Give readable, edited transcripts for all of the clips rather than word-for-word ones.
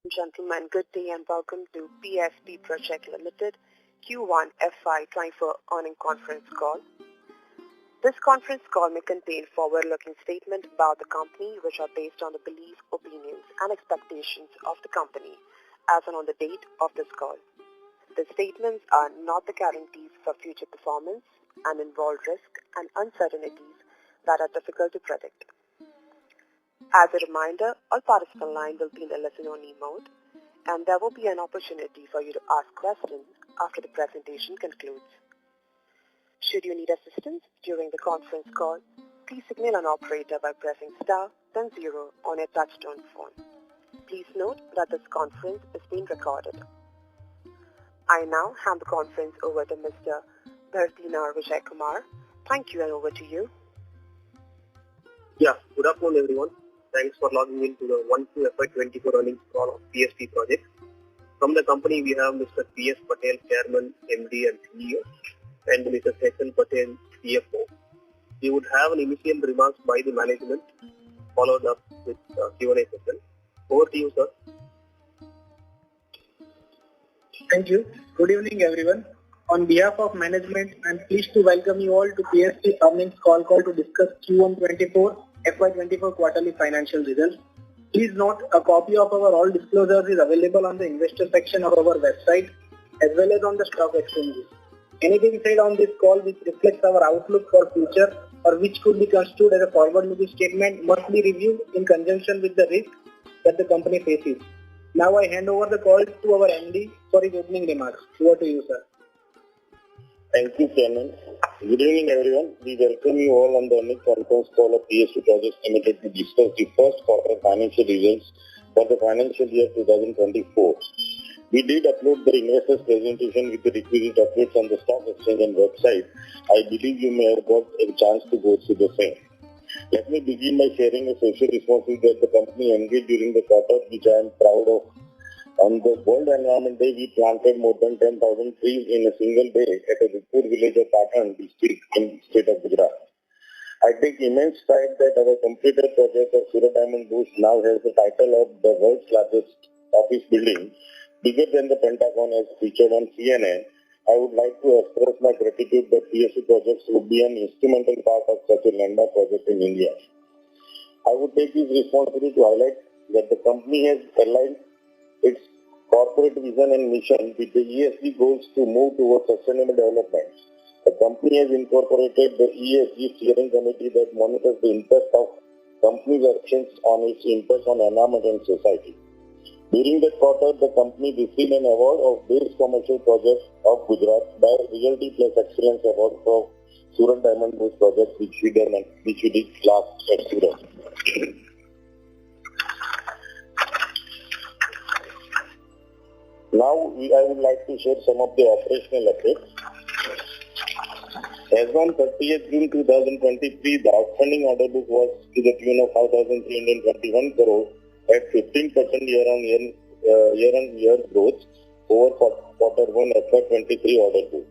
Gentlemen, good day and welcome to PSP Project Limited Q1 FY2024 earning conference call. This conference call may contain forward-looking statements about the company which are based on the beliefs, opinions and expectations of the company as on the date of this call. The statements are not the guarantees for future performance and involve risks and uncertainties that are difficult to predict. As a reminder, all participant lines will be in a listen-only mode, and there will be an opportunity for you to ask questions after the presentation concludes. Should you need assistance during the conference call, please signal an operator by pressing star then 0 on your touchtone phone. Please note that this conference is being recorded. I now hand the conference over to Mr. Bhartinar Vijay Kumar. Thank you, and over to you. Yeah, good afternoon everyone. Thanks for logging into the 1Q FY2024 earnings call of PSP project. From the company, we have Mr. P.S. Patel, Chairman, MD and CEO, and Mr. Sachin Patel, CFO. We would have an initial remarks by the management, followed up with Q&A session. Over to you, sir. Thank you. Good evening, everyone. On behalf of management, I am pleased to welcome you all to PSP earnings call to discuss Q1 24 FY2024 quarterly financial results. Please note a copy of our all disclosures is available on the investor section of our website as well as on the stock exchanges. Anything said on this call which reflects our outlook for future or which could be construed as a forward-looking statement must be reviewed in conjunction with the risk that the company faces. Now I hand over the call to our MD for his opening remarks. Over to you, sir. Thank you, Chairman. Good evening, everyone. We welcome you all on the earnings conference call of PSP Projects Limited to discuss the first quarter financial results for the financial year 2024. We did upload the investors presentation with the requisite updates on the stock exchange and website. I believe you may have got a chance to go through the same. Let me begin by sharing a social responsibility that the company engaged during the quarter, which I am proud of. On the World Environment Day, we planted more than 10,000 trees in a single day at a Rupur village of Patan district in the state of Gujarat. I take immense pride that our completed project of Surat Diamond Boost now has the title of the world's largest office building, bigger than the Pentagon as featured on CNN. I would like to express my gratitude that PSP Projects would be an instrumental part of such a landmark project in India. I would take this responsibility to highlight that the company has aligned its corporate vision and mission with the ESG goals to move towards sustainable development. The company has incorporated the ESG steering committee that monitors the impact of company's actions on its impact on environment and society. During that quarter, the company received an award of Best Commercial Project of Gujarat by Realty Plus Excellence Award for Surat Diamond Boost project which we did last at Surat. Now, I would like to share some of the operational updates. As on 30th June 2023, the outstanding order book was to the tune of 5,321 crore at 15% year-on-year growth over quarter 1 FY23 order book.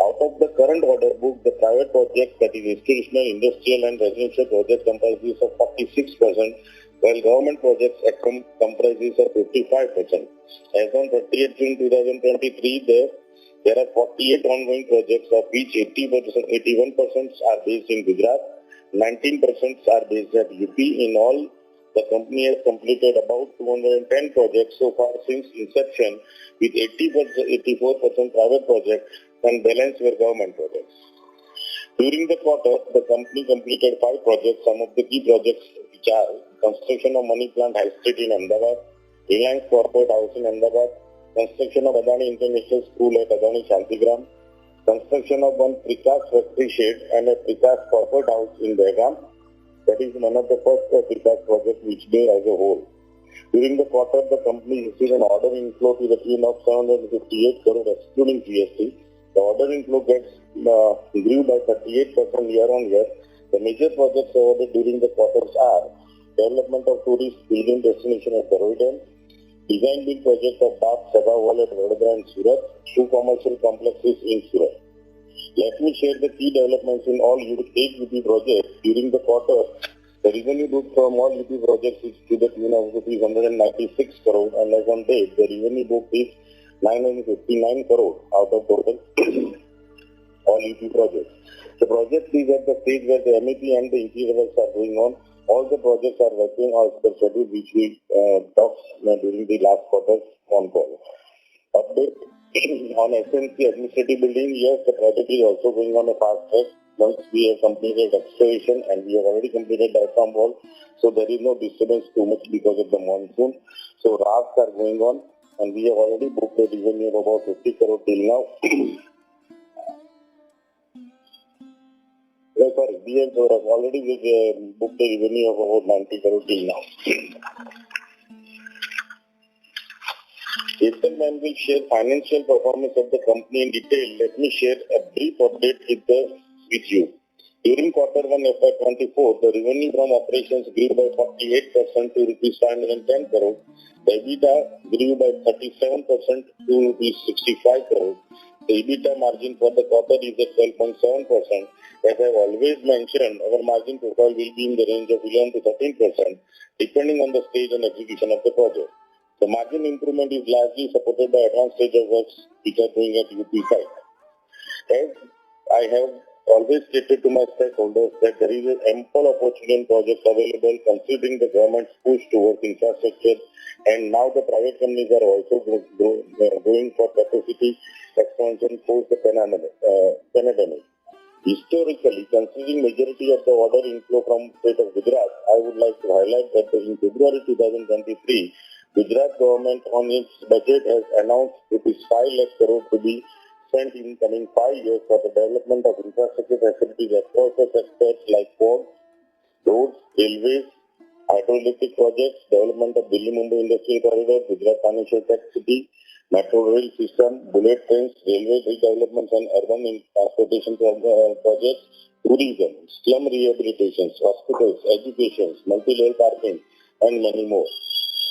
Out of the current order book, the private projects, that is institutional, industrial and residential projects, comprises of 46%, while government projects comprises of 55%. As on 30th June 2023, there are 48 ongoing projects, of which 81% are based in Gujarat, 19% are based at UP. In all, the company has completed about 210 projects so far since inception, with 84% private projects and balance were government projects. During the quarter, the company completed 5 projects. Some of the key projects which are construction of Money Plant High Street in Ahmedabad, Reliance Corporate House in Ahmedabad, construction of Adani International School at Adani Shantigram, construction of one Prikash Factory Shed and a Prikash Corporate House in Belgaum. That is one of the first Prikash projects which did as a whole. During the quarter, the company received an order inflow to the tune of 758 crore excluding GST. The order inflow grew by 38% year-on-year. The major projects awarded during the quarters are development of tourist building destination at Baroda, design build project of Bath Sabawal at Vadodara and Surat, 2 commercial complexes in Surat. Let me share the key developments in all 8 UP projects. During the quarter, The revenue booked from all UP projects is to the tune of rupees 196 crore, and as on date, the revenue booked is 959 crore out of total all UP projects. The project is at the stage where the MEP and the interior works are going on. All the projects are working as per schedule, which we talked during the last quarter's Concall. Update on SNC administrative building. Yes, the project is also going on a fast track. Once we have completed excavation and we have already completed diaphragm wall, so there is no disturbance too much because of the monsoon. So rafts are going on, and we have already booked a revenue of about 50 crore till now. Sorry, we have already booked a revenue of about 90 crore till now. Gentlemen will share financial performance of the company in detail. Let me share a brief update with you. During Q1 FY24, the revenue from operations grew by 48% to rupees 510 crore. The EBITDA grew by 37% to rupees 65 crore. The EBITDA margin for the quarter is at 12.7%. As I have always mentioned, our margin profile will be in the range of 11 to 13%, depending on the stage and execution of the project. The margin improvement is largely supported by advanced stage of works which are doing at UP site. As I have always stated to my stakeholders that there is an ample opportunity in projects available considering the government's push towards infrastructure, and now the private companies are also going for capacity expansion post the pandemic. Historically, considering majority of the order inflow from state of Gujarat, I would like to highlight that in February 2023, Gujarat government on its budget has announced rupees 5 lakh crore to be spent in coming 5 years for the development of infrastructure facilities across the sectors like ports, roads, railways, hydroelectric projects, development of Delhi-Mumbai Industrial Corridor, Gujarat Financial Tech City, metro rail system, bullet trains, railway redevelopments and urban transportation projects, tourism, slum rehabilitations, hospitals, education, multi-level parking, and many more.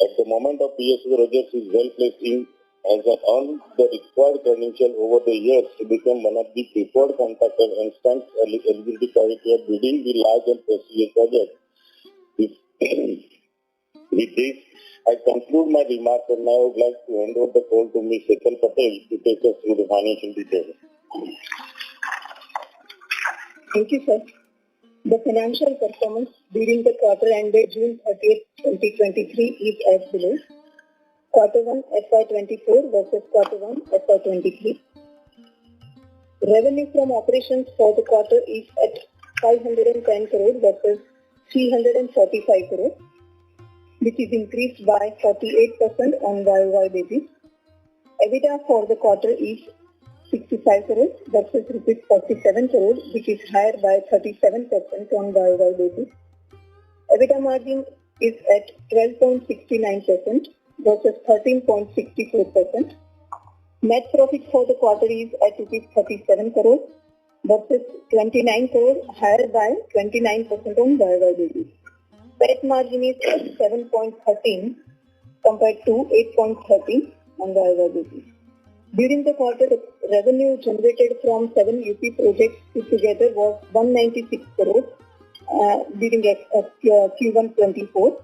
At the moment of PSP projects is well placed in has earned the required credential over the years to become one of the preferred contractors and stands eligibility criteria of bidding the large and prestigious projects. With this, I conclude my remarks and now I would like to hand over the call to Ms. Shetal Patel to take us through the financial details. Thank you, sir. The financial performance during the quarter ended June 30th, 2023 is as below. Q1 FY24 versus Q1 FY23. Revenue from operations for the quarter is at 510 crore versus 345 crore, which is increased by 48% on YOY basis. EBITDA for the quarter is 65 crore versus rupees 47 crore, which is higher by 37% on YOY basis. EBITDA margin is at 12.69% versus 13.64%. Net profit for the quarter is at rupees 37 crore versus 29 crore, higher by 29% on YOY basis. PAT margin is at 7.13 compared to 8.13 on YOY basis. During the quarter, the revenue generated from 7 UP projects put together was 196 crore during Q1 24.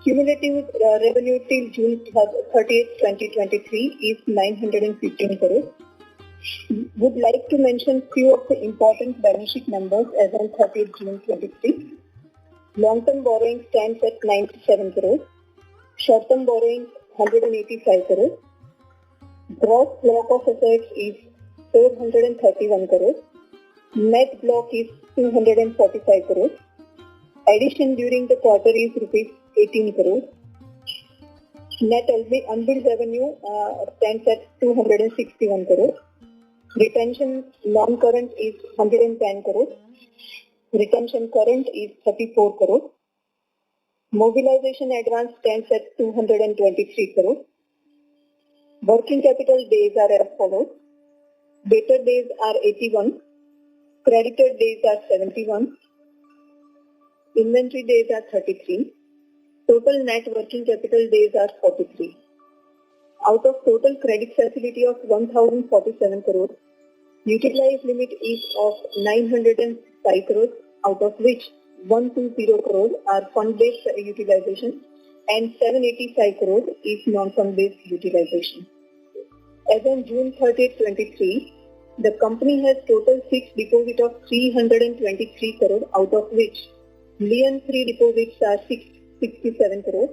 Cumulative revenue till June 30th, 2023 is 915 crore. Would like to mention few of the important balance sheet numbers as on 30th June 23. Long-term borrowing stands at 97 crore. Short-term borrowing 185 crore. Gross block of assets is 431 crore. Net block is 245 crore. Addition during the quarter is rupees 18 crore. Net unbilled revenue stands at 261 crore. Retention non-current is 110 crore. Retention current is 34 crore. Mobilization advance stands at 223 crore. Working capital days are as follows. Debtor days are 81. Creditor days are 71. Inventory days are 33. Total net working capital days are 43. Out of total credit facility of 1047 crore, utilized limit is of 905 crore, out of which 120 crore are fund-based utilization and 785 crore is non-fund-based utilization. As on June 30, 23, the company has total fixed deposit of 323 crore, out of which Lien 3 deposits are 67 crore.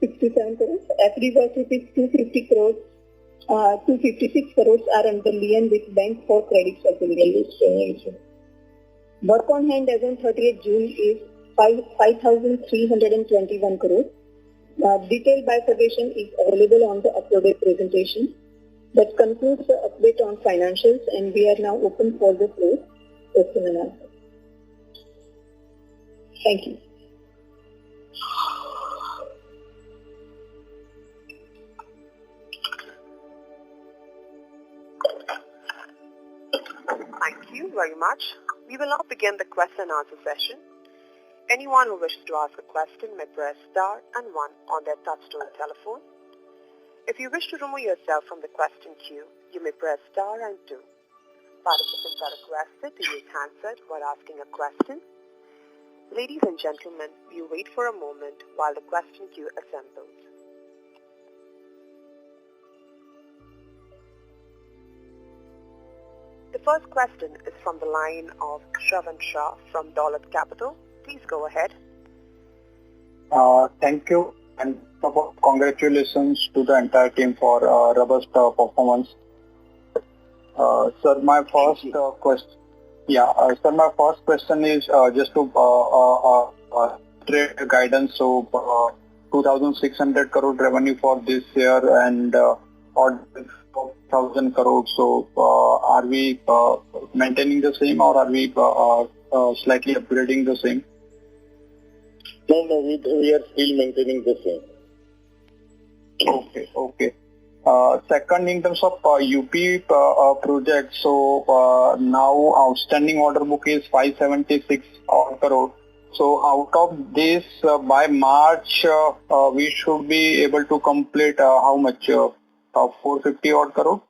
67 crores. FD work is 250 crores. 256 crores are under lien with bank for credit facilities. Work on hand as on 30th June is 5,321 crores. Detailed bifurcation is available on the uploaded presentation. That concludes the update on financials, and we are now open for the floor question and answer. Thank you. Thank you very much. We will now begin the question and answer session. Anyone who wishes to ask a question may press star and 1 on their touchtone telephone. If you wish to remove yourself from the question queue, you may press star and 2. Participants are requested to use handset while asking a question. Ladies and gentlemen, we wait for a moment while the question queue assembles. The first question is from the line of Shravan Shah from Dolat Capital. Please go ahead. Thank you, and congratulations to the entire team for robust performance. Sir, my first question. Sir, my first question is just to trade guidance. So, 2,600 crore revenue for this year and 1,000 crore. So, are we maintaining the same, or are we slightly upgrading the same? No, we are still maintaining the same. Okay. Second, in terms of UP projects, so now outstanding order book is 576 crore. So out of this, by March, we should be able to complete how much? 450 odd crore?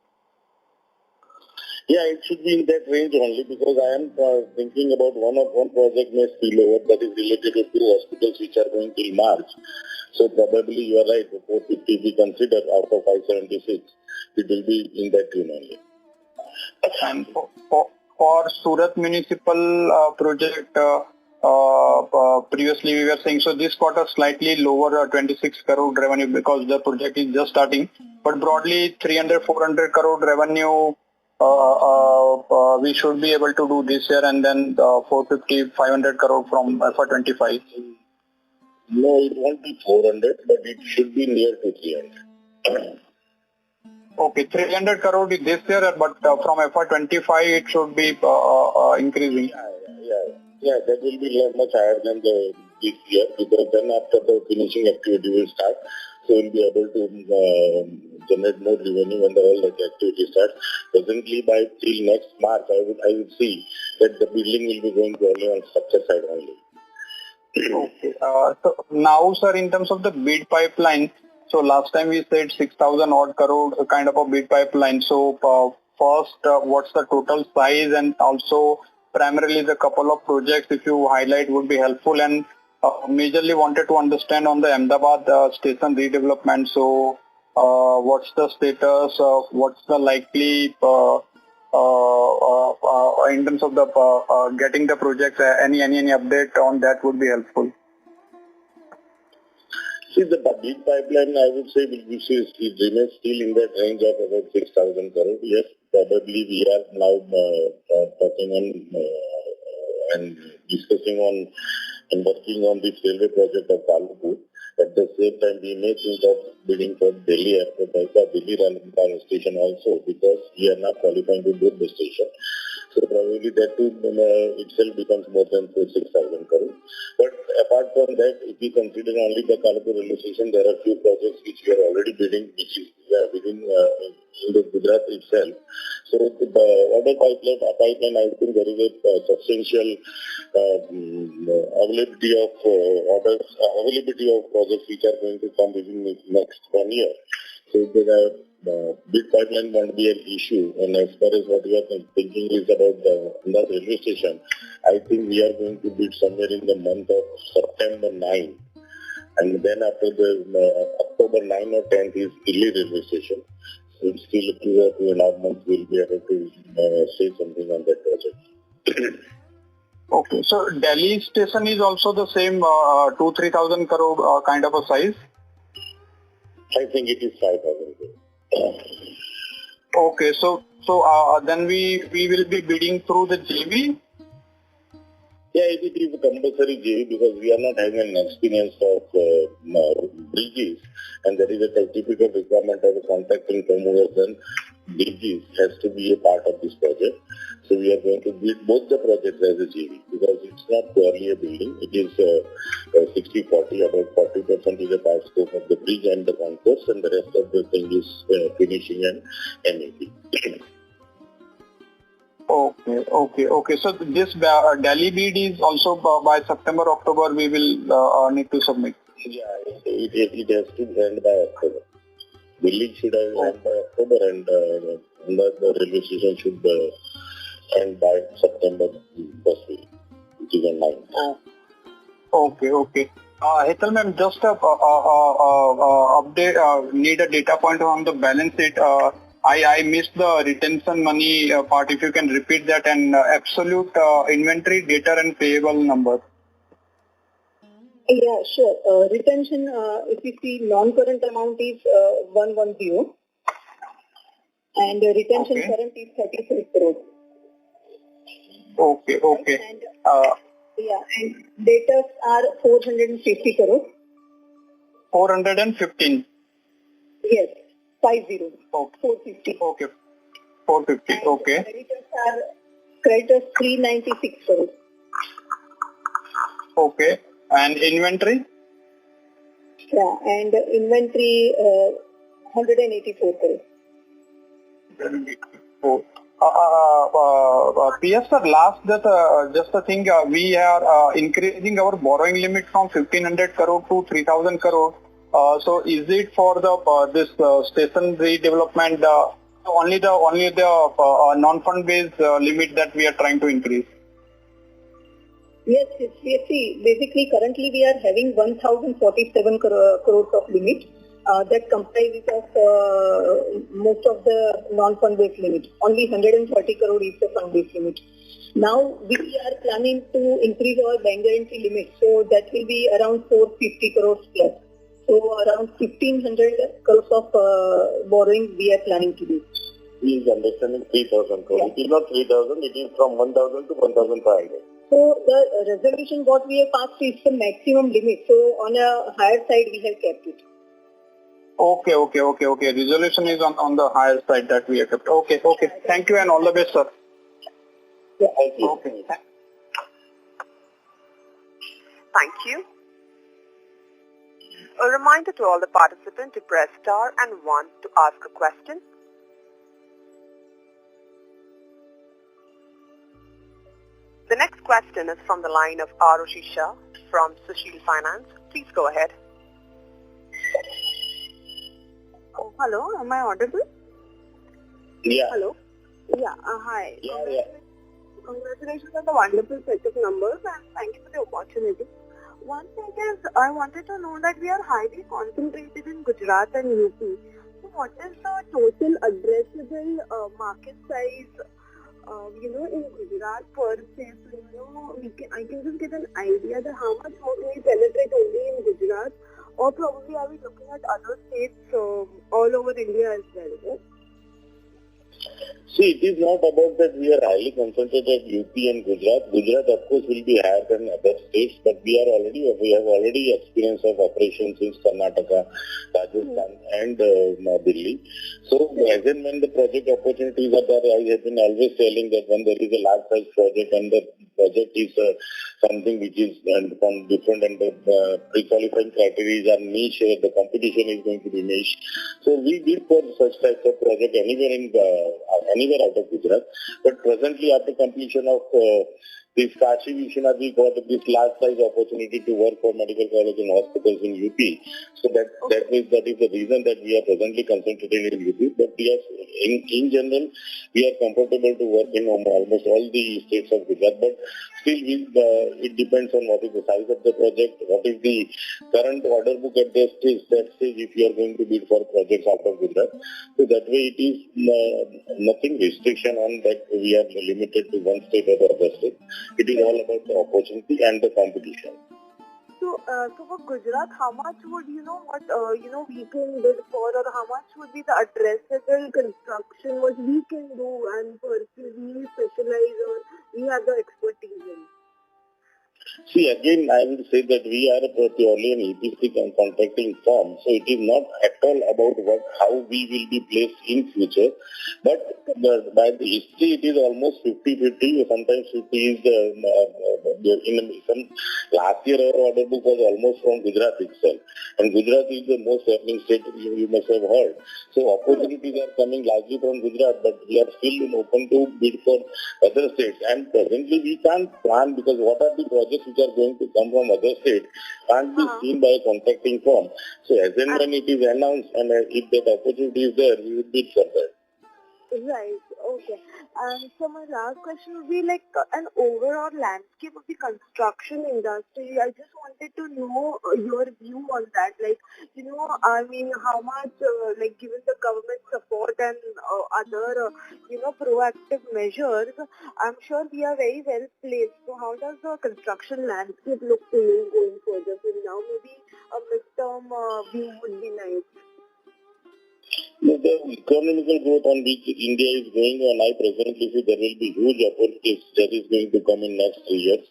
Yeah, it should be in that range only, because I am thinking about one project may spill over, that is related to 2 hospitals which are going till March. So probably you are right, 450 we consider out of 576, it will be in that range only. And for Surat Municipal project, previously we were saying, so this quarter slightly lower, 26 crore revenue because the project is just starting, but broadly 300-400 crore revenue we should be able to do this year, and then 450-500 crore from FY25. No, it won't be 400, but it should be near to 300. Okay, 300 crore this year, but from FY25 it should be increasing. Yeah, that will be much higher than this year, because then after the finishing activity will start, so we'll be able to generate more revenue when all the activity starts. Presently, by till next March, I would see that the building will be going to only on structure side only. Okay. So now, sir, in terms of the bid pipeline, so last time we said 6,000 odd crore kind of a bid pipeline. So first, what's the total size, and also primarily the couple of projects if you highlight would be helpful, and majorly wanted to understand on the Ahmedabad station redevelopment. So what's the status of what's the likely in terms of the getting the projects, any update on that would be helpful. See, the bid pipeline, I would say, it remains still in that range of about 6,000 crore. Yes, probably we are now talking on and discussing on and working on this railway project of Kalapur. At the same time, we may think of bidding for Delhi Airport, Delhi Railway Station also, because we are not qualifying to build the station. So probably that too itself becomes more than 6,000 crore. But apart from that, if we consider only the Kalapur railway station, there are few projects which we are already bidding, which is within in the Gujarat itself. So the order pipeline, I think there is a substantial availability of projects which are going to come within the next 1 year. So the bid pipeline won't be an issue. And as far as what we are thinking is about the railway station, I think we are going to bid somewhere in the month of September 9. And then after the October 9 or 10th is Delhi railway station. So it's still 2.5 months we'll be able to say something on that project. Okay, so Delhi station is also the same 2,000-3,000 crore kind of a size? I think it is 5,000 crore. Okay, so then we will be bidding through the JV? Yeah, it is a compulsory JV because we are not having an experience of bridges, and there is a typical requirement of a contracting firm who has done bridges has to be a part of this project. So we are going to bid both the projects as a JV because it's not purely a building. It is 60-40, about 40% is a part scope of the bridge and the concourse, and the rest of the thing is finishing and MEP. Okay. So this Delhi bid is also by September, October we will need to submit. Yeah, it has to end by October. Delhi should have end by October, and the railway station should end by September first week, which is on 9th. Okay. Hetal ma'am, just update. Need a data point on the balance sheet. I missed the retention money part. If you can repeat that, and absolute inventory, debtor and payable number. Yeah, sure. Retention, if you see, non-current amount is 110, and retention current is 35 crore. Okay. And debtors are 450 crore. 415. Yes, 50. Okay. 450. Okay. 450. And Okay. creditors 396 crore. Okay. And inventory? Yeah, and inventory 184 crore. PS sir, last that just the thing we are increasing our borrowing limit from 1,500 crore to 3,000 crore. So is it for the this station redevelopment only the non-fund based limit that we are trying to increase? Yes, see, basically currently we are having 1,047 crores of limit that comprises of most of the non-fund based limit. Only 130 crore is the fund based limit. Now we are planning to increase our bank guarantee limit, so that will be around 450 crores plus. So around 1,500 crores of borrowing we are planning to do. Please understand 3,000 crore. It is not 3,000, it is from 1,000 to 1,500. So the resolution what we have passed is the maximum limit. So on a higher side we have kept it. Okay. Resolution is on the higher side that we have kept. Okay. Thank you and all the best, sir. Yeah. Thank you. Okay. Thank you. A reminder to all the participants to press star and 1 to ask a question. The next question is from the line of Arushi Shah from Sushil Finance. Please go ahead. Oh, hello. Am I audible? Yeah. Hello. Yeah. Hi. Yeah. Congratulations on the wonderful set of numbers and thank you for the opportunity. One thing is, I wanted to know that we are highly concentrated in Gujarat and UP. So what is the total addressable market size, in Gujarat per se? So, I can just get an idea that how much more do we penetrate only in Gujarat, or probably are we looking at other states all over India as well? See, it is not about that we are highly concentrated UP and Gujarat. Gujarat, of course, will be higher than other states, but we have already experience of operations in Karnataka, Rajasthan, and Delhi. So, as and when the project opportunities are there, I have been always telling that when there is a large size project and the project is something which is from different and the pre-qualifying criteria are niche, the competition is going to be niche. So, we bid for such types of project anywhere out of Gujarat. But presently, after completion of this Kashi Vishwanath, we got this large size opportunity to work for medical college and hospitals in UP. So that is the reason that we are presently concentrating in UP. But we are, in general, we are comfortable to work in almost all the states of Gujarat. But still, it depends on what is the size of the project, what is the current order book at that stage, if you are going to bid for projects out of Gujarat. So that way it is nothing restriction on that we are limited to one state or the other state. It is all about the opportunity and the competition. So for Gujarat, how much would we can bid for, or how much would be the addressable construction what we can do and we specialize or we have the expertise in? See, again, I would say that we are purely an EPC contracting firm, so it is not at all about how we will be placed in future. But by the history, it is almost 50-50. Sometimes 50 is last year our order book was almost from Gujarat itself, and Gujarat is the most earning state you must have heard. So opportunities are coming largely from Gujarat, but we are still open to bid for other states. And presently we can't plan because what are the projects which are going to come from other states can't be seen by a contracting firm. So as and when it is announced and if that opportunity is there, we would bid for that. Right, okay. And so my last question would be like an overall landscape of the construction industry. I just wanted to know your view on that. Like, how much, given the government support and other, proactive measures, I'm sure we are very well placed. So how does the construction landscape look to you going further? So now maybe a midterm view would be nice. The economical growth on which India is going on, I presently see there will be huge opportunities that is going to come in next 3 years.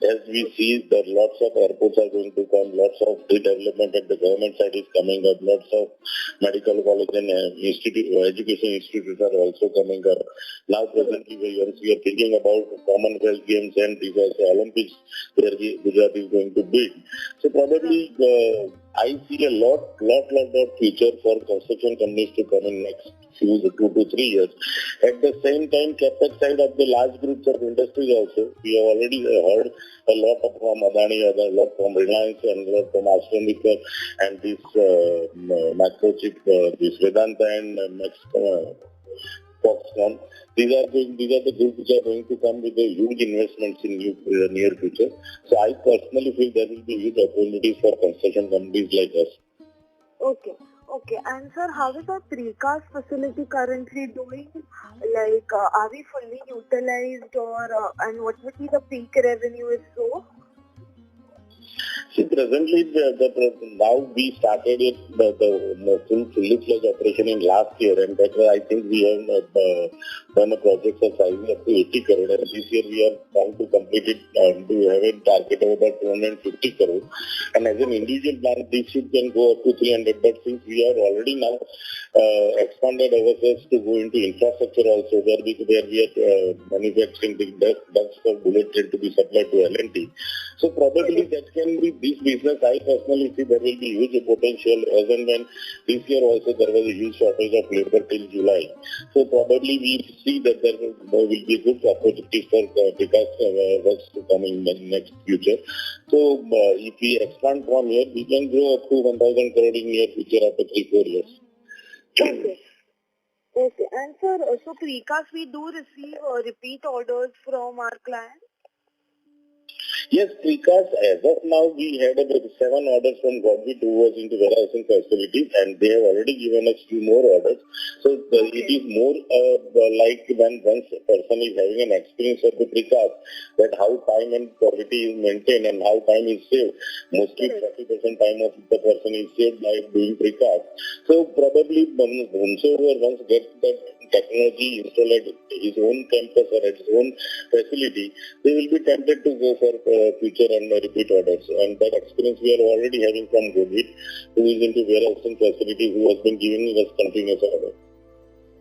As we see that lots of airports are going to come, lots of redevelopment at the government side is coming up, lots of medical college and education institutes are also coming up. Now presently we are thinking about Commonwealth Games and these are the Olympics where Gujarat is going to bid. So probably I see a lot of future for construction companies to come in next 2 to 3 years. At the same time, capex side of the large groups of industries also, we have already heard a lot from Adani, a lot from Reliance, and a lot from AstraZeneca, and this Microchip, this Vedanta and Foxconn. These are the groups which are going to come with a huge investments in near future. So I personally feel there will be huge opportunities for construction companies like us. Okay. And sir, how is our precast facility currently doing? Like, are we fully utilized or and what would be the peak revenue if so? See, presently, now we started the full-fledged operation in last year, and that's why I think we have done a project of sizing up to 80 crore, and this year we are trying to complete it to have a target of about 250 crore. And as an individual plant, this ship can go up to 300, but since we are already now expanded ourselves to go into infrastructure also, where we are manufacturing the ducts for bullet train to be supplied to L&T. So probably that can be this business. I personally see there will be huge potential as and when this year also there was a huge shortage of labor till July. So probably we see that there will be good opportunities for precast works to come in the next future. So if we expand from here, we can grow up to 1,000 crore in near future after 3-4 years. Okay. And sir, so precast we do receive repeat orders from our clients? Yes, precast, as of now, we had about 7 orders from Godwit who was into warehousing facilities, and they have already given us 2 more orders. So it is more like when once a person is having an experience of the precast, that how time and quality is maintained and how time is saved. Mostly 40% time of the person is saved by doing precast. So probably whomsoever once gets that technology installed at his own campus or at his own facility, they will be tempted to go for future and repeat orders. And that experience we are already having from Godwit, who is into warehousing facility, who has been giving us continuous orders.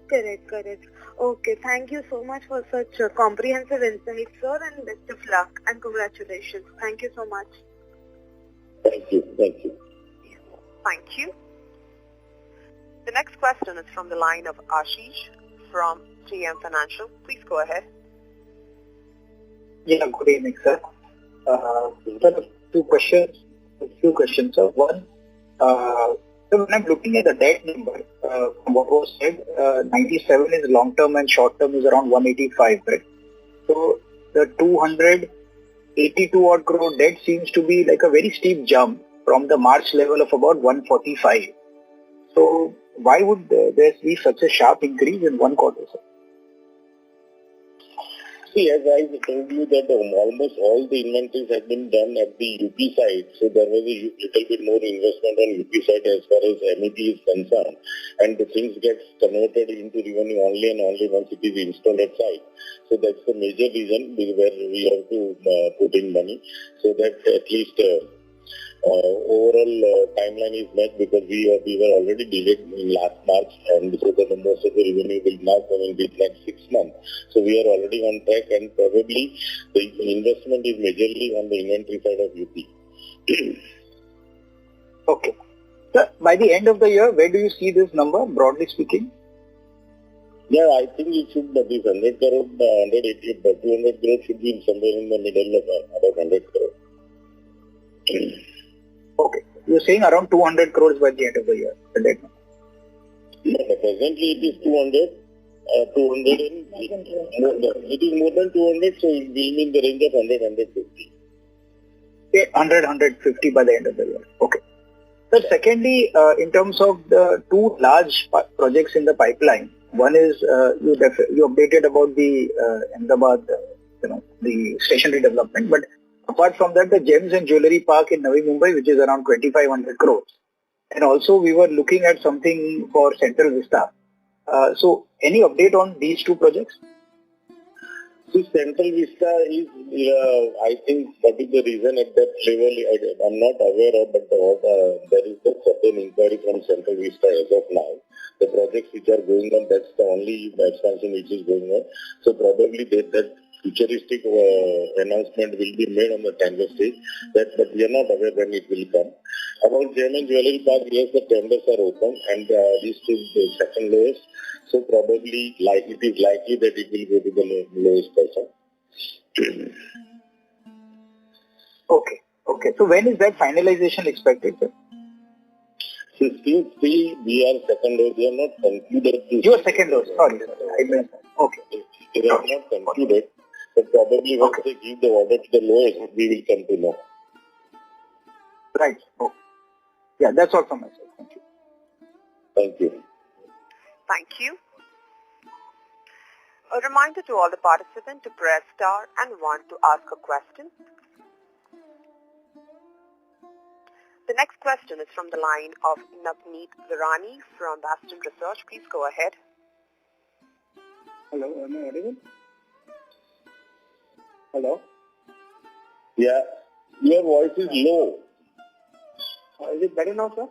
Correct. Okay, thank you so much for such comprehensive insight, sir, and best of luck and congratulations. Thank you so much. Thank you. Thank you. The next question is from the line of Ashish from GM Financial. Please go ahead. Yeah, good evening, sir. Sir, a few questions, sir. One, so when I'm looking at the debt number, from what was said, 97 is long-term and short-term is around 185, right? So the 282 odd crore debt seems to be like a very steep jump from the March level of about 145. So why would there be such a sharp increase in one quarter, sir? See, as I told you that almost all the inventories have been done at the UP side, so there was a little bit more investment on UP side as far as MEP is concerned, and the things get converted into revenue only and only once it is installed at site. So that's the major reason where we have to put in money, so that at least overall timeline is met, because we were already delayed in last March, and so that most of the revenue will now come in the next 6 months. So we are already on track, and probably the investment is majorly on the inventory side of UP. Okay. Sir, by the end of the year, where do you see this number, broadly speaking? Yeah, I think it should be 100 crore, 180, 200 crore should be somewhere in the middle of about 100 crore. Okay. You're saying around 200 crores by the end of the year, the debt number? Yeah, presently it is 200. 200 in, it is more than 200, so it will be in the range of 100, 150. Okay, 100, 150 by the end of the year. Okay. Sir, secondly, in terms of the two large projects in the pipeline, one is you updated about the Ahmedabad, the stationery development, but apart from that, the Gems and Jewellery Park in Navi Mumbai, which is around 2,500 crores. And also we were looking at something for Central Vista. So any update on these two projects? See, Central Vista is, I think that is the reason at that level, I'm not aware of, but there is a certain inquiry from Central Vista as of now. The projects which are going on, that's the only expansion which is going on. So probably that futuristic announcement will be made on the tender stage, but we are not aware when it will come. About Gem and Jewellery Park, yes, the tenders are open, and this is the second lowest. So probably it is likely that it will go to the lowest person. Okay. So when is that finalization expected, sir? So since we are second lowest, we are not concluded. You are second lowest, sorry. I meant that. Okay. We are not concluded, but probably once they give the order to the lowest, we will come to know. Right. Okay. Yeah, that's all from my side. Thank you. Thank you. Thank you. A reminder to all the participants to press star and 1 to ask a question. The next question is from the line of Navneet Virani from Bastion Research. Please go ahead. Hello, am I audible? Hello? Yeah, your voice is low. Is it better now, sir?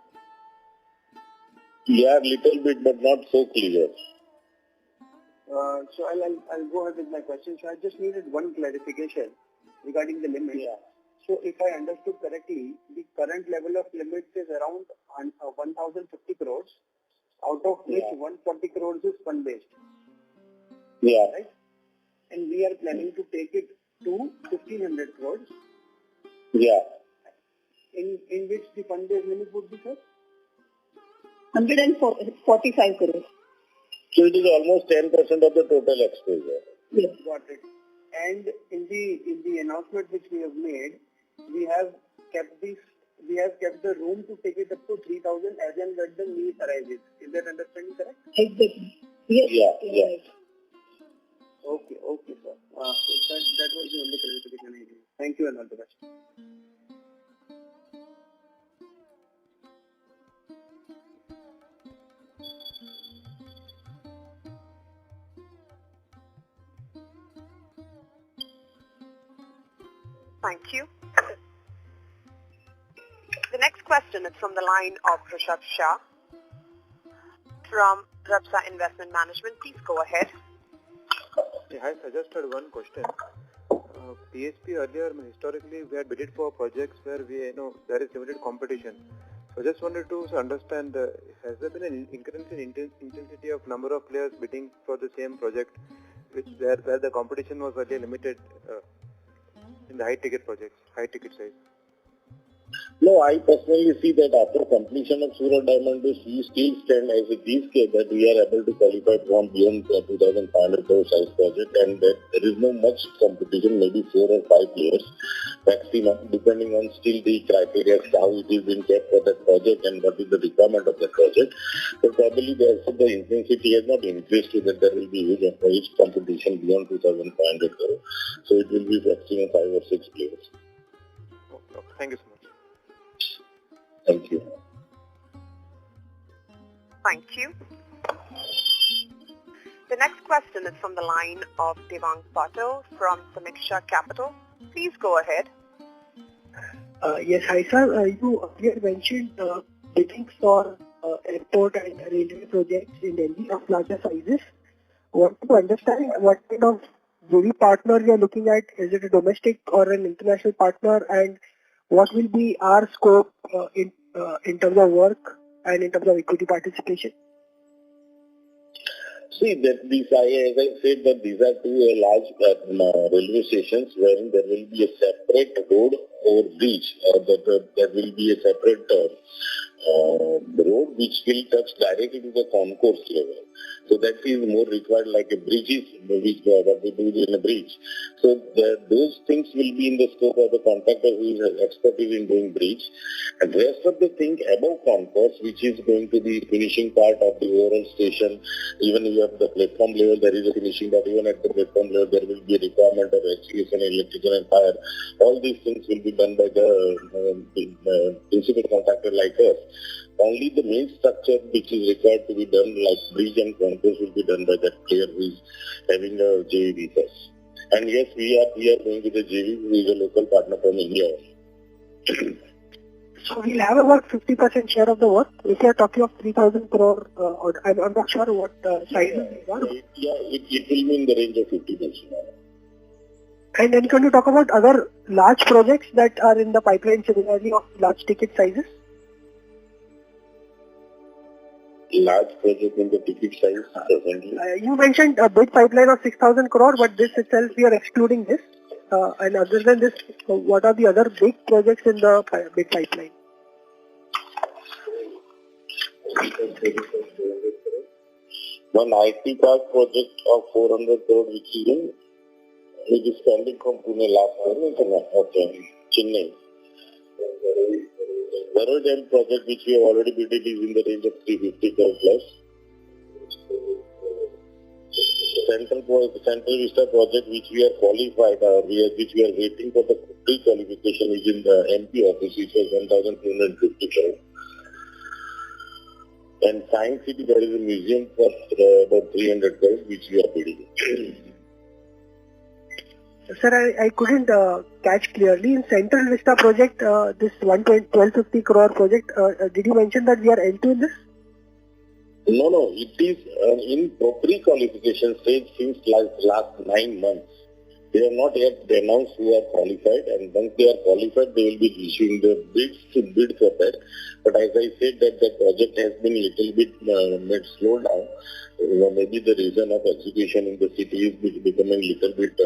Yeah, little bit, but not so clear. So I'll go ahead with my question. So I just needed one clarification regarding the limit. Yeah. So if I understood correctly, the current level of limits is around 1,050 crores, out of which 140 crores is fund-based. Yeah. Right? And we are planning to take it to 1,500 crores. Yeah. In which the fund-based limit would be, sir? 145 crores. So it is almost 10% of the total exposure. Yes. Got it. And in the announcement which we have made, we have kept the room to take it up to 3,000 as and when the need arises. Is that understanding correct? Exactly. Yes. Yeah. Right. Okay, sir. That was the only clarification I needed. Thank you and all the best. Thank you. The next question is from the line of Rishabh Shah from Rabsa Investment Management. Please go ahead. Yeah, hi, I just had one question. PSP earlier, historically, we had bidded for projects where there is limited competition. So I just wanted to understand, has there been an increase in intensity of number of players bidding for the same project, where the competition was very limited? in the high ticket projects, high ticket size? No, I personally see that after completion of Surat Diamond, we still stand as a this case that we are able to qualify from beyond 2,500 crore size project, and that there is no much competition, maybe 4 or 5 players maximum, depending on still the criteria, how it is being kept for that project and what is the requirement of that project. So probably the intensity has not increased to that there will be huge competition beyond 2,500 crore. So it will be maximum 5 or 6 players. Okay. Thank you so much. Thank you. Thank you. The next question is from the line of Devang Patel from Samiksha Capital. Please go ahead. Yes, hi sir. You earlier mentioned bidding for airport and railway projects in Delhi of larger sizes. Want to understand what kind of JV partner you are looking at? Is it a domestic or an international partner? And what will be our scope in terms of work and in terms of equity participation? See, that these, as I said, that these are two large railway stations wherein there will be a separate road or bridge, or there will be a separate road which will touch directly to the concourse level. So that is more required like a bridge, which what we do in a bridge. So those things will be in the scope of the contractor who is expertise in doing bridge. And rest of the thing above concourse, which is going to be finishing part of the overall station. Even you have the platform level, there is a finishing, but even at the platform level, there will be a requirement of excavation, electrical and fire. All these things will be done by the principal contractor like us. Only the main structure which is required to be done like bridge and concourse will be done by that player who is having a JV with us. And yes, we are going with a JV who is a local partner from India. So we'll have about 50% share of the work. If you are talking of 3,000 crore, I'm not sure what size these are. It will be in the range of 50%. And then can you talk about other large projects that are in the pipeline similarly of large ticket sizes? Large project in the ticket size presently. You mentioned a big pipeline of 6,000 crore, but this itself we are excluding this. And other than this, what are the other big projects in the big pipeline? One IT park project of 400 crore which is pending from Pune last year, Chennai. Barrow Dam project which we have already bid is in the range of 350 crore plus. Central Vista project which we are qualified, which we are waiting for the pre-qualification is in the MP office which was 1,250 crore. And Science City there is a museum for about 300 crore which we are bidding. Sir, I couldn't catch clearly. In Central Vista project, this 1,250 crore project, did you mention that we are L2 in this? No, it is in pre-qualification stage since last 9 months. They have not yet announced who are qualified, and once they are qualified, they will be issuing the bids to bid for that. But as I said that the project has been a little bit made slow down. Maybe the reason of execution in the city is becoming a little bit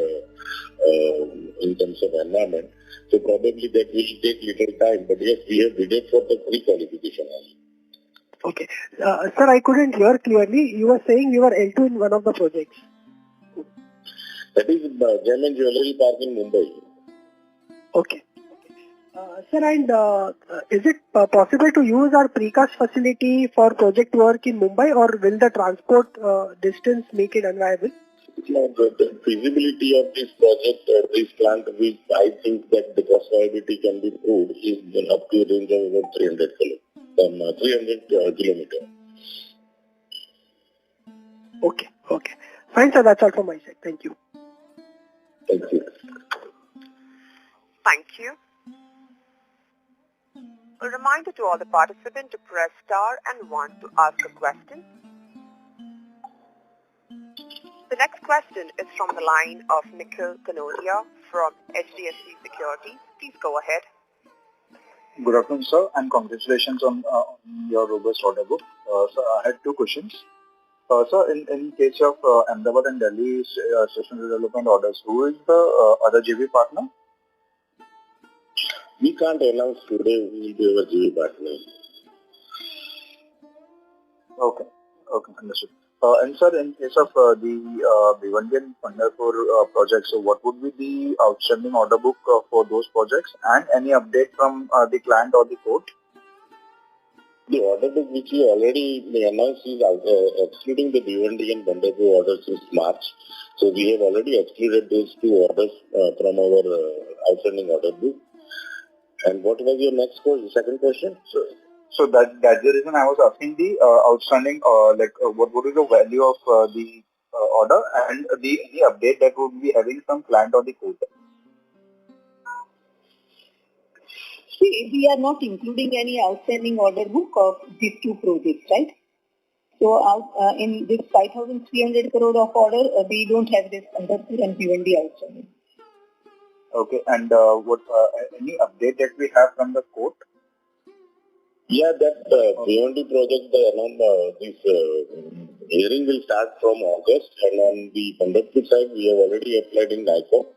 in terms of environment. So probably that will take little time. But yes, we have bidded for the pre-qualification also. Okay. Sir, I couldn't hear clearly. You were saying you were L2 in one of the projects. That is Gem and Jewelry Park in Mumbai. Okay. Sir, and is it possible to use our precast facility for project work in Mumbai, or will the transport distance make it unviable? No, the feasibility of this project, this plant, which I think that the cost viability can be proved, is up to a range of about 300 kilometers. Okay. Fine, sir. That's all from my side. Thank you. Thank you. Thank you. A reminder to all the participants to press star and 1 to ask a question. The next question is from the line of Nikhil Kanodia from HDFC Securities. Please go ahead. Good afternoon, sir, and congratulations on your robust order book. Sir, I had 2 questions. Sir, in case of Ahmedabad and Delhi station development orders, who is the other JV partner? We can't announce today who will be our JV partner. Okay. Okay, understood. And sir, in case of the Bhiwandi and Pandharpur project, so what would be the outstanding order book for those projects, and any update from the client or the court? The order book which we already announced is excluding the Bhiwandi and Pandharpur orders since March. So we have already excluded those two orders from our outstanding order book. And what was your next question, second question? So that's the reason I was asking the outstanding, what would be the value of the order and the update that would be having some client or the court? See, we are not including any outstanding order book of these two projects, right? So in this 5,300 crore of order, we don't have this Pandharpur and Bhiwandi outstanding. Okay, and what any update that we have from the court? Yeah, that Bhiwandi project, this hearing will start from August, and on the Pandharpur side, we have already applied in NICO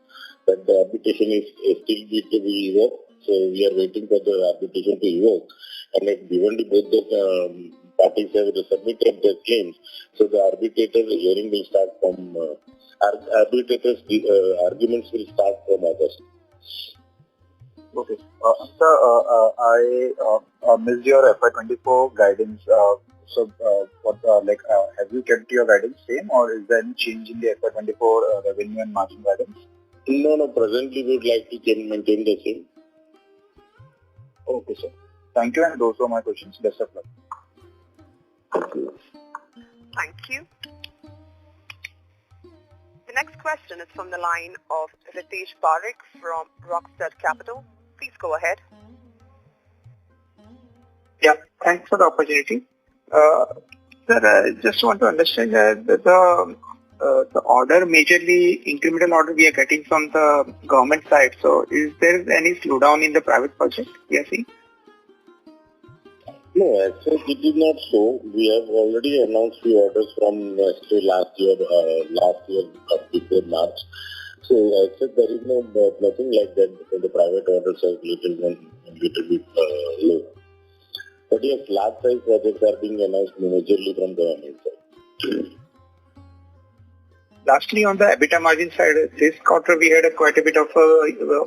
that the arbitration is still need to be evoked. So we are waiting for the arbitration to evoke. And at Bhiwandi, both the parties have submitted their claims. So the arbitrator's hearing will start from, arbitrator's arguments will start from August. Okay. Sir, I missed your FY24 guidance. Have you kept your guidance same, or is there any change in the FY24 revenue and margin guidance? No. Presently, we would like to maintain the same. Okay, sir. Thank you, and those were my questions. Best of luck. Thank you. The next question is from the line of Ritesh Parekh from Rockstar Capital. Please go ahead. Yeah, thanks for the opportunity. Sir, I just want to understand that the order, majorly incremental order we are getting from the government side. So is there any slowdown in the private project we are seeing? No, actually it is not so. We have already announced few orders from last year before March. So I said there is nothing like that because the private orders are little bit low. But yes, large size projects are being announced majorly from government side. Lastly, on the EBITDA margin side, this quarter we had quite a bit of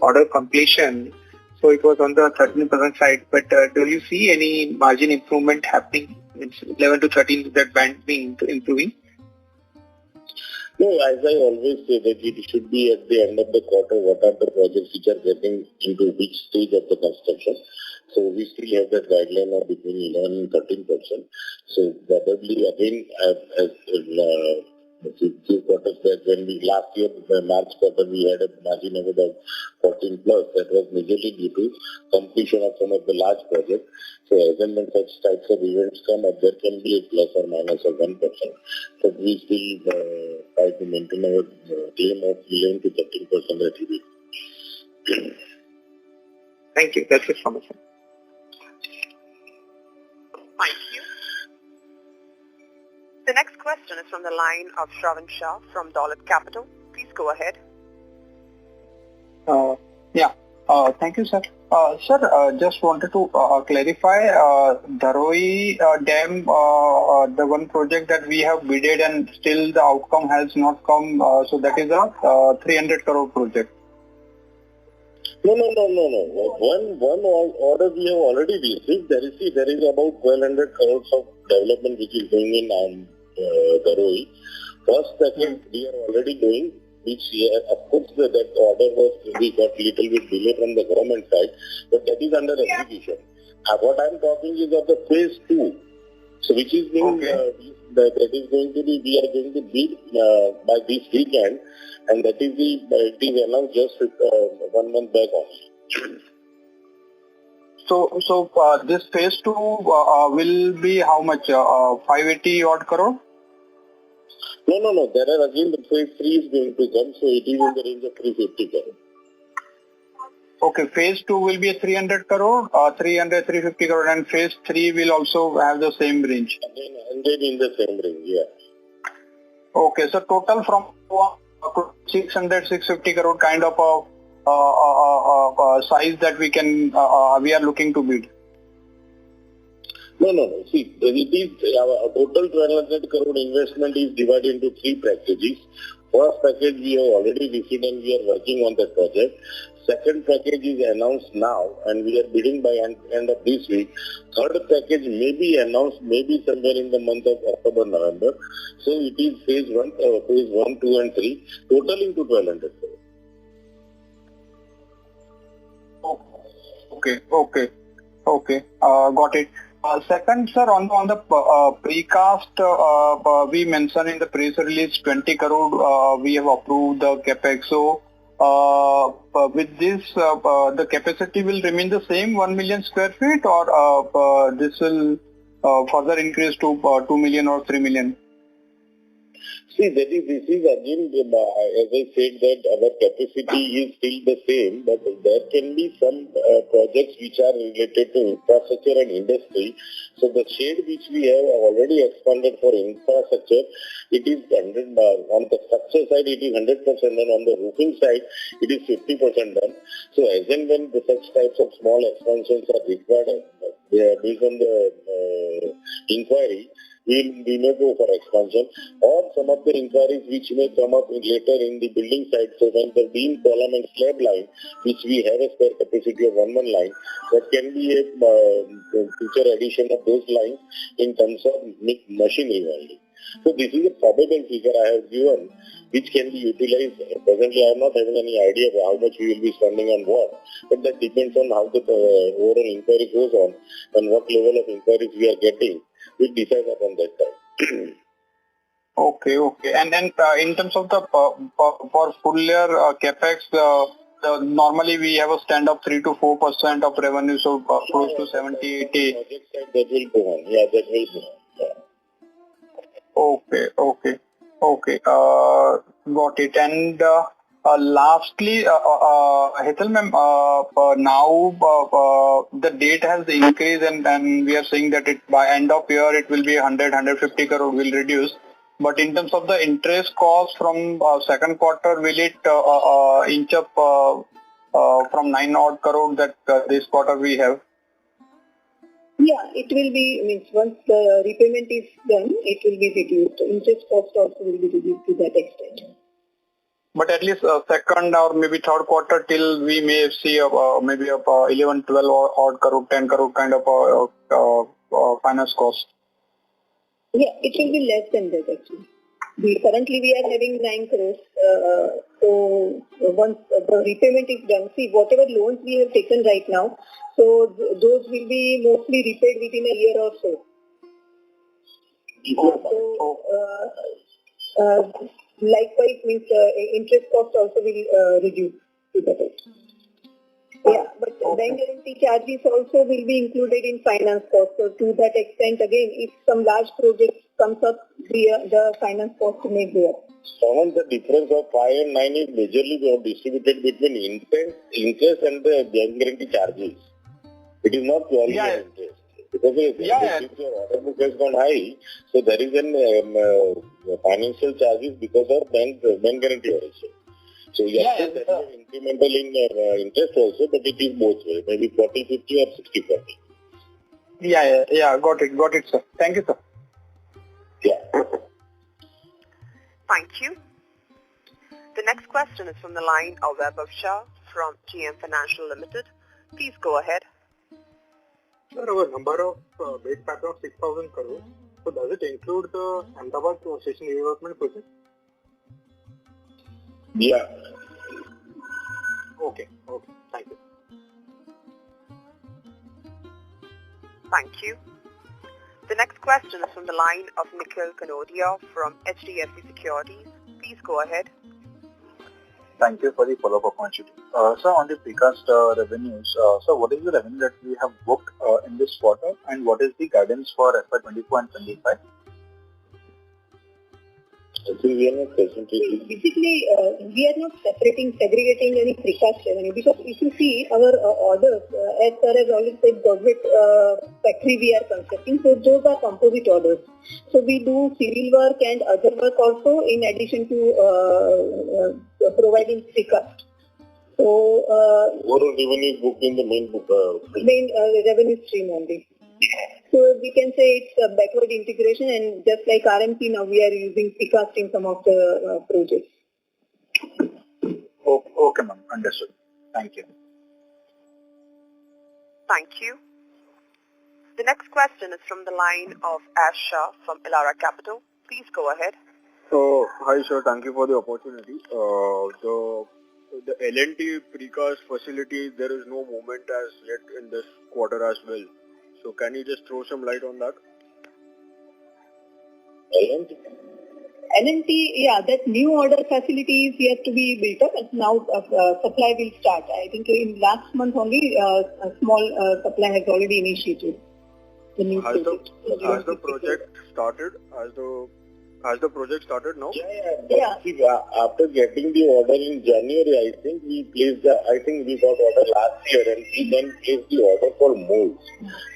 order completion. So it was on the 13% side. But do you see any margin improvement happening? It's 11 to 13, that band being improving? No, as I always say that it should be at the end of the quarter, what are the projects which are getting into which stage of the construction. So we still have that guideline of between 11 and 13%. So probably again, as few quarters back when we last year, the March quarter, we had a margin of about 14 plus. That was majorly due to completion of some of the large projects. So as and when such types of events come up, there can be a plus or minus of 1%. But we still try to maintain our claim of 11 to 13% that we do. Thank you. That's it from my side. Thank you. The next question is from the line of Shravan Shah from Dolat Capital. Please go ahead. Thank you, sir. Sir, just wanted to clarify Dharoi Dam, the one project that we have bidded and still the outcome has not come. So that is a 300 crore project. No. One order we have already received. There is about 1,200 crores of development which is going in Dharoi. First, second, we are already doing. Which of course that order we got little bit delay from the government side, but that is under execution. What I am talking is of the phase 2, so which is being that is going to be, we are going to bid by this weekend, and that is it is announced just 1 month back only. So this phase 2 will be how much? 580 odd crore? No. There are again the phase 3 is going to come, so it is in the range of 350 crore. Okay, phase 2 will be a 300 crore, 350 crore, and phase 3 will also have the same range. And then in the same range, yeah. Okay, so total from 600, 650 crore kind of size that we are looking to bid? No. See, it is our total 1,200 crore investment is divided into 3 packages. First package we have already received and we are working on that project. Second package is announced now and we are bidding by end of this week. Third package may be announced maybe somewhere in the month of October, November. So it is phase 1, 2 and 3, totaling to 1,200 crore. Okay. Got it. Second, sir, on the precast, we mentioned in the press release 20 crore we have approved the capex. So with this, the capacity will remain the same, 1 million square feet, or this will further increase to 2 million or 3 million? See, this is again, as I said, that our capacity is still the same, but there can be some projects which are related to infrastructure and industry. So the shade which we have already expanded for infrastructure, it is 100, on the structure side it is 100% done, on the roofing side it is 50% done. So as and when such types of small expansions are required, based on the inquiry, we may go for expansion, or some of the inquiries which may come up later in the building side. So when the beam, column and slab line, which we have a spare capacity of 1 line, that can be a future addition of those lines in terms of machinery only. So this is a probable figure I have given, which can be utilized. Presently I am not having any idea of how much we will be spending on what, but that depends on how the overall inquiry goes on and what level of inquiries we are getting. We decide upon that time. Okay. And then in terms of the for full year capex, normally we have a stand of 3 to 4% of revenue, so close to 70-80. Project side that will go on. Yeah, that will go on. Okay. Got it. And lastly, Hetal ma'am, now the date has increased and we are saying that by end of year it will be 150 crore will reduce. But in terms of the interest cost from second quarter, will it inch up from 9 odd crore that this quarter we have? Yeah, it will be, once the repayment is done, it will be reduced. Interest cost also will be reduced to that extent. But at least second or maybe third quarter till we may see maybe 11, 12 odd crore, 10 crore kind of finance cost. Yeah, it will be less than that actually. Currently we are having 9 crores. So once the repayment is done, see whatever loans we have taken right now, so those will be mostly repaid within a year or so. Likewise, means interest cost also will reduce to that extent. Yeah, but bank guarantee charges also will be included in finance cost. So to that extent, again, if some large project comes up, the finance cost may go up. Someone, the difference of 5 and 9 is majorly distributed between interest and the bank guarantee charges. It is not purely interest. Because if your order book has gone high, so there is an financial charges because of bank guarantee also. So there is an incremental in interest also, but it is both ways, maybe 40-50 or 60-40. Yeah, got it, sir. Thank you, sir. Yeah. Thank you. The next question is from the line of Vaibhav Shah from GM Financial Limited. Please go ahead. Sir, our number of bid pattern of 6,000 crores. So does it include the Ahmedabad station redevelopment project? Yeah. Okay. Thank you. Thank you. The next question is from the line of Nikhil Kanodia from HDFC Securities. Please go ahead. Thank you for the follow-up opportunity. Sir, on the precast revenues, so what is the revenue that we have booked in this quarter, and what is the guidance for FY24 and 25? Basically, we are not segregating any precast revenue, because if you see our orders, as far as already said, government factory we are constructing, so those are composite orders. So we do civil work and other work also in addition to providing precast. So Overall revenue booked in the main book. main revenue stream only. So we can say it's a backward integration, and just like RMP now we are using PCAST in some of the projects. Okay, ma'am. Understood. Thank you. Thank you. The next question is from the line of Ash Shah from Elara Capital. Please go ahead. Hi sir, thank you for the opportunity. The L&T precast facility, there is no movement as yet in this quarter as well. So can you just throw some light on that? L&T, yeah, that new order facility is yet to be built up, and now supply will start. I think in last month only a small supply has already initiated. The new Has the project started? Has the project started now? Yeah. After getting the order in January, I think we got order last year, and we then placed the order for molds.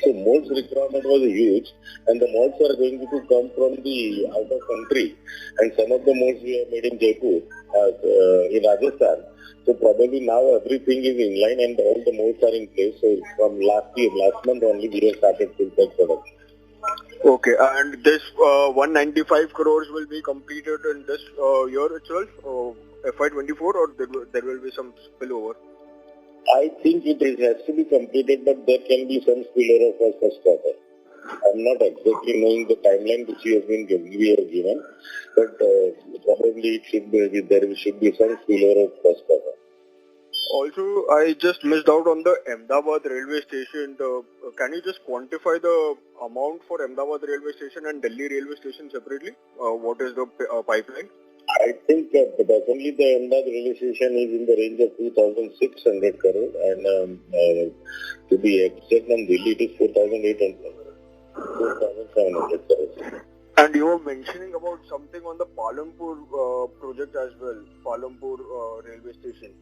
So molds requirement was huge, and the molds are going to come from the out of country, and some of the molds we have made in Jaipur, in Rajasthan. So probably now everything is in line and all the molds are in place. So from last month only we have started full-time production. Okay, and this 195 crores will be completed in this year itself, FY24, or there will be some spillover? I think it has to be completed, but there can be some spillover for first quarter. I'm not exactly knowing the timeline which we have given, but probably there should be some spillover of first quarter. Also, I just missed out on the Ahmedabad railway station. Can you just quantify the amount for Ahmedabad railway station and Delhi railway station separately? What is the pipeline? I think definitely the Ahmedabad railway station is in the range of 2,600 crore, and to be exact on Delhi it is 4,700 crore. And you were mentioning about something on the Palampur project as well, Palampur railway station.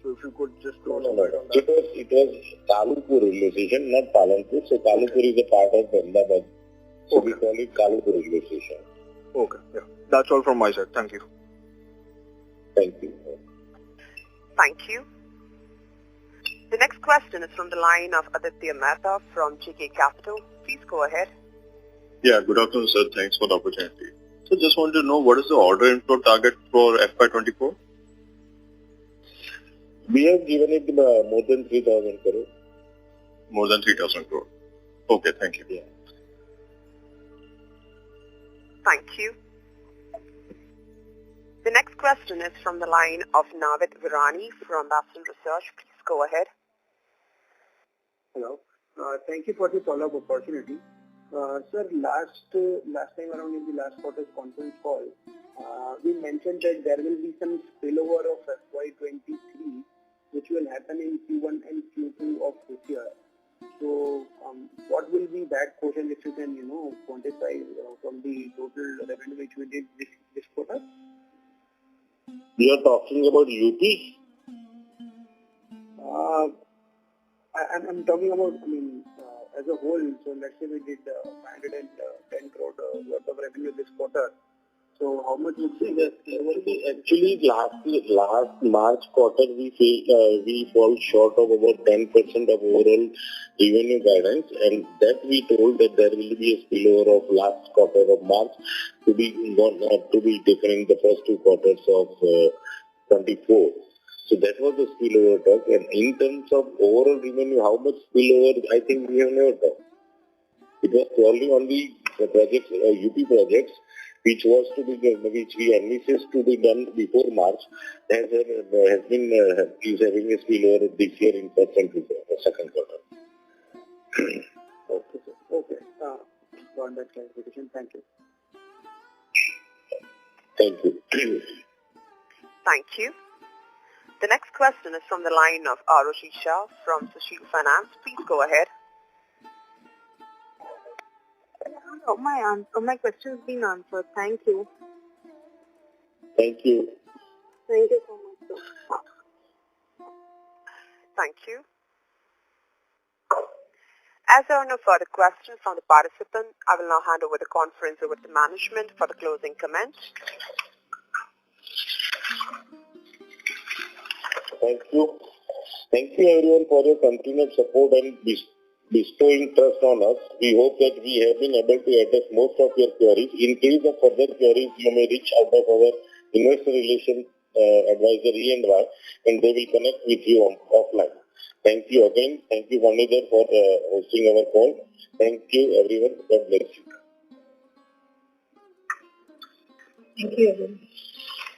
So if you could just throw some light on that. It was Kalupur railway station, not Palampur. So Kalupur is a part of Ahmedabad. So we call it Kalupur railway station. Okay, yeah. That's all from my side. Thank you. Thank you. Thank you. The next question is from the line of Aditya Mehta from JK Capital. Please go ahead. Yeah, good afternoon, sir. Thanks for the opportunity. So just want to know what is the order inflow target for FY24? We have given it more than 3,000 crore. More than 3,000 crore. Okay, thank you. Yeah. Thank you. The next question is from the line of Navid Virani from Bastion Research. Please go ahead. Hello. Thank you for the follow-up opportunity. Sir, last time around in the last quarter's conference call, we mentioned that there will be some spillover of FY23, which will happen in Q1 and Q2 of this year. So, what will be that portion if you can, quantify from the total revenue which we did this quarter? You are talking about UP? I'm talking about, as a whole. So let's say we did 510 crore worth of revenue this quarter. So how much would be that? Actually, last March quarter we fall short of about 10% of overall revenue guidance, and that we told that there will be a spillover of last quarter of March to be taken in the first two quarters of 24. So that was the spillover talk. And in terms of overall revenue, how much spillover, I think we have never talked. It was purely on the projects, UP projects, which we envisaged to be done before March, is having a spillover this year in first and second quarter. Okay, sir. Okay. Got that clarification. Thank you. Thank you. Thank you. The next question is from the line of Arushi Shah from Sushil Finance. Please go ahead. My question has been answered. Thank you. Thank you. Thank you so much, sir. Thank you. As there are no further questions from the participant, I will now hand over the conference over to management for the closing comments. Thank you. Thank you everyone for your continued support and bestowing trust on us. We hope that we have been able to address most of your queries. In case of further queries, you may reach out of our investor relations advisor E&Y, and they will connect with you offline. Thank you again. Thank you, Vanidhar, for hosting our call. Thank you, everyone. God bless you. Thank you, everyone.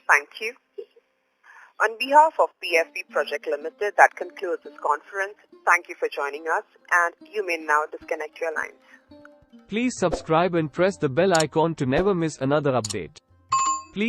Thank you. On behalf of PSP Project Limited, that concludes this conference. Thank you for joining us, and you may now disconnect your lines. Please subscribe and press the bell icon to never miss another update.